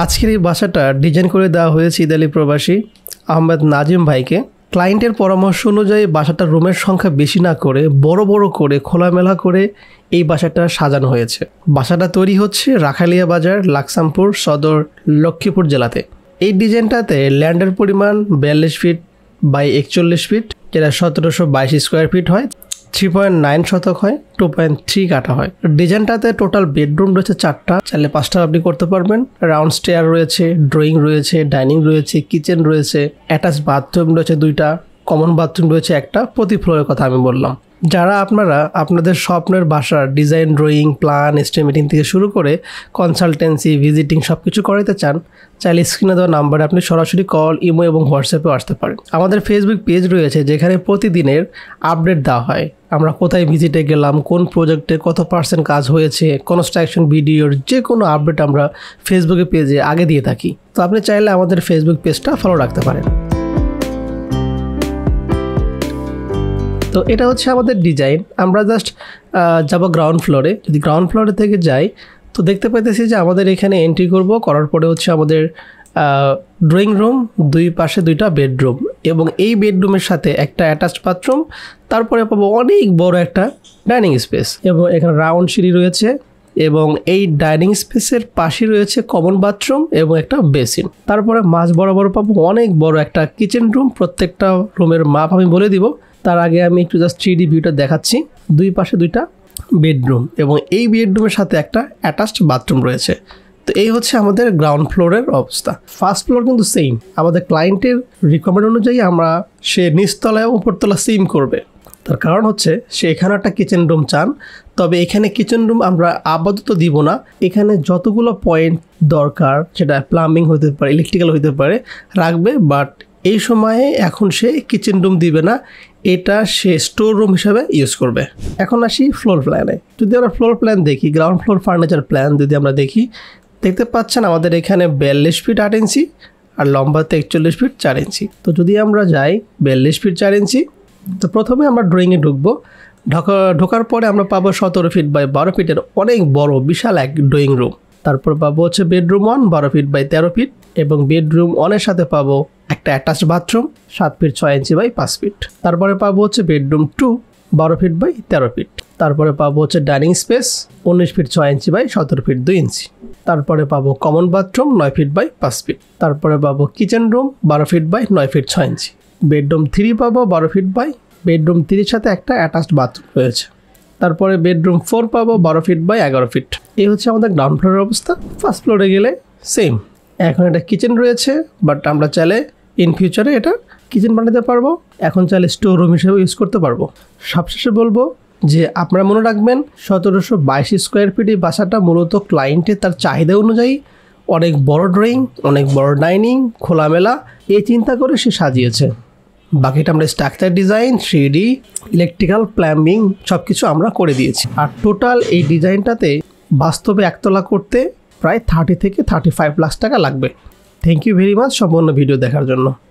আজকের এই বাসাটা ডিজাইন করে দেওয়া হয়েছে ইতালি প্রবাসী আহমেদ নাজিম ভাইকে। ক্লায়েন্টের পরামর্শ অনুযায়ী বাসাটার রুমের সংখ্যা বেশি না করে বড় বড় করে খোলামেলা করে এই বাসাটা সাজানো হয়েছে। বাসাটা তৈরি হচ্ছে রাখালিয়া বাজার, লাকসামপুর সদর, লক্ষ্মীপুর জেলাতে। এই ডিজাইনটাতে ল্যান্ডের পরিমাণ 42 ফিট বাই 41 ফিট, যেটা 1722 স্কোয়ার ফিট হয়। 3.9 শতক হয়, 2.3 কাঠা হয়। ডিজাইনটাতে টোটাল বেডরুম রয়েছে 4টা, চাইলে 5টা আপনি করতে পারবেন। রাউন্ড স্টেয়ার রয়েছে, ড্রয়িং রয়েছে, ডাইনিং রয়েছে, কিচেন রয়েছে, অ্যাটাচ বাথরুম রয়েছে 2টা, কমন বাথরুম রয়েছে 1টা। প্রতি ফ্লোরের কথা আমি বললাম। যারা আপনারা আপনাদের স্বপ্নের বাসার ডিজাইন, ড্রয়িং, প্ল্যান, এস্টিমেটিং থেকে শুরু করে কনসালটেন্সি, ভিজিটিং সব কিছু করাতে চান, চাইলে স্ক্রিনে দেওয়া নাম্বারে আপনি সরাসরি কল, ইমো এবং হোয়াটসঅ্যাপেও আসতে পারেন। আমাদের ফেসবুক পেজ রয়েছে যেখানে প্রতিদিনের আপডেট দেওয়া হয়। আমরা কোথায় ভিজিটে গেলাম, কোন প্রজেক্টে কত % কাজ হয়েছে, কনস্ট্রাকশন ভিডিওর যে কোনো আপডেট আমরা ফেসবুকে পেজে আগে দিয়ে থাকি। তো আপনি চাইলে আমাদের ফেসবুক পেজটা ফলো রাখতে পারেন। তো এটা হচ্ছে আমাদের ডিজাইন। আমরা জাস্ট যাব গ্রাউন্ড ফ্লোরে। যদি গ্রাউন্ড ফ্লোরে থেকে যাই তো দেখতে পাইতেছি যে আমাদের এখানে এন্ট্রি করার পরে হচ্ছে আমাদের ড্রয়িং রুম, 2 পাশে 2টা বেডরুম এবং এই বেডরুমের সাথে একটা অ্যাটাচড বাথরুম। তারপরে পাবো অনেক বড় একটা ডাইনিং স্পেস এবং এখানে রাউন্ড সিঁড়ি রয়েছে এবং এই ডাইনিং স্পেসের পাশে রয়েছে কমন বাথরুম এবং একটা বেসিন। তারপরে মাঝ বরাবর পাবো অনেক বড় একটা কিচেন রুম। প্রত্যেকটা রুমের মাপ আমি বলে দিব। তার আগে আমি একটু জাস্ট 3D ভিউটা দেখাচ্ছি। 2 পাশে 2টা বেডরুম এবং এই বেডরুমের সাথে একটা অ্যাটাচড বাথরুম রয়েছে। তো এই হচ্ছে আমাদের গ্রাউন্ড ফ্লোরের অবস্থা। ফার্স্ট ফ্লোর কিন্তু সেম, আমাদের ক্লায়েন্টের রিকমেন্ড অনুযায়ী সে নিচতলায় উপরতলা সেম করবে। তার কারণ হচ্ছে সে এখানে একটা কিচেন রুম চান, তবে এখানে কিচেন রুম আমরা আপাতত দিব না। এখানে যতগুলো পয়েন্ট দরকার, সেটা প্লাম্বিং হতে পারে, ইলেকট্রিক্যাল হতে পারে, রাখবে। বাট এই সময়ে এখন সে কিচেন রুম দিবে না, এটা সে স্টোর রুম হিসাবে ইউজ করবে। এখন আসি ফ্লোর প্ল্যানে। যদি আমরা ফ্লোর প্ল্যান দেখি, গ্রাউন্ড ফ্লোর ফার্নিচার প্ল্যান যদি আমরা দেখি, দেখতে পাচ্ছেন আমাদের এখানে 42 ফিট 8 ইঞ্চি আর লম্বাতে 41 ফিট 4 ইঞ্চি। তো যদি আমরা যাই 42 ফিট 4 ইঞ্চি, তো প্রথমে আমরা ড্রয়িংয়ে ঢুকবো। ঢোকার পরে আমরা পাবো 17 ফিট বাই 12 ফিটের অনেক বড় বিশাল এক ড্রয়িং রুম। তারপর পাবো হচ্ছে বেডরুম 1 12 ফিট বাই 13 ফিট এবং বেডরুম 1-এর সাথে পাবো একটা attached bathroom 7 feet 6 inch by 5 feet. তারপরে পাবো হচ্ছে বেডরুম 2 12 ফিট বাই 13 ফিট। তারপরে পাবো হচ্ছে dining space 19 feet 6 inch by 17 feet 2 inch. তারপরে পাবো common bathroom 9 feet by 5 feet. তারপরে পাবো kitchen room 12 feet by 9 feet 6 inch. Bedroom 3 পাবো 12 ফিট বাই, বেডরুম 3-এর সাথে একটা অ্যাটাচড বাথরুম রয়েছে। তারপরে বেডরুম 4 পাবো 12 ফিট বাই 11 ফিট। এই হচ্ছে আমাদের গ্রাউন্ড ফ্লোরের অবস্থা। ফার্স্ট ফ্লোরে গেলে সেম, এখন এটা কিচেন রয়েছে, বাট আমরা চাইলে ইন ফিউচারে এটা কিচেন বানাতে পারবো। এখন চাইলে স্টোর রুম হিসেবে ইউজ করতে পারবো। সবশেষে বলবো যে আপনারা মনে রাখবেন 1722 স্কোয়ার ফিট এই বাসাটা মূলত ক্লায়েন্টের তার চাহিদা অনুযায়ী অনেক বড় ড্রয়িং, অনেক বড় ডাইনিং, খোলামেলা এই চিন্তা করে সে সাজিয়েছে। বাকিটা আমরা structure design, 3D, electrical, plumbing সব কিছু আমরা করে দিয়েছি। আর টোটাল এই ডিজাইনটাতে বাস্তবে একতলা করতে প্রায় 30 থেকে 35 লাখ টাকা লাগবে। থ্যাংক ইউ ভেরি মাচ সম্পূর্ণ ভিডিও দেখার জন্য।